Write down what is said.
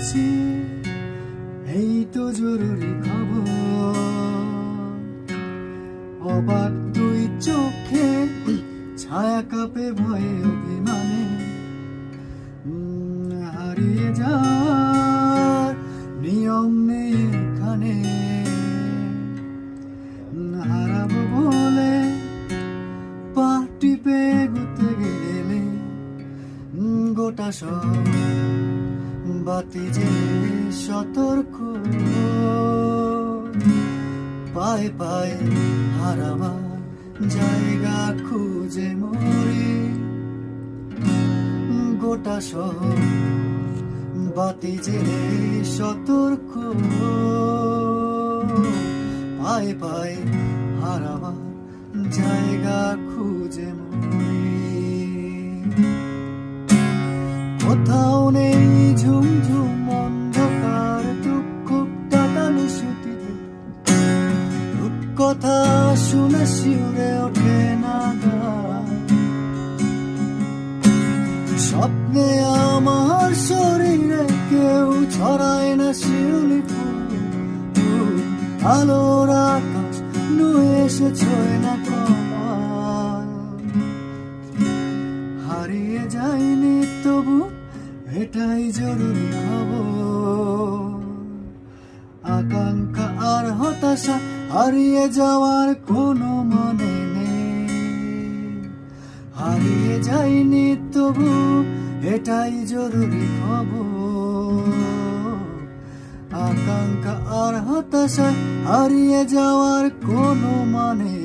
আসছি, এই তো জরুরি খবর। অবাক দুই চোখে ছায়া কাঁপে ভয়ে অভিমানে, হারিয়ে যাওয়ার নিয়ম নেই এখানে। হারাবো বলে পা টিপে এগোতে গেলে গোটা সব বাতি জেলে সতর্ক। পায়ে পায়ে হারাবার জায়গা খুঁজে মরি, গোটা শহর বাতি জেলে সতর্ক। পায়ে পায়ে হারাবার জায়গা খুঁজে মরি। কোথাও নেই ঝুমঝুম অন্ধকার, দুঃখ কাটানো স্মৃতিতে রূপকথা শুনে শিউরে ওঠে না গান। স্বপ্নে আমার শরীরে কেউ ছড়ায় না শিউলি ফুল, আলোর আকাশ নুয়ে এসে ছোঁয় না কপাল। হারিয়ে যায়নি তবু এটাই জরুরি খবর। আকাঙ্ক্ষা আর হতাশা হারিয়ে যাওয়ার কোনো মানে নেই। হারিয়ে যায়নি তবু এটাই জরুরি খবর। আকাঙ্ক্ষা আর হতাশা হারিয়ে যাওয়ার কোনো মানে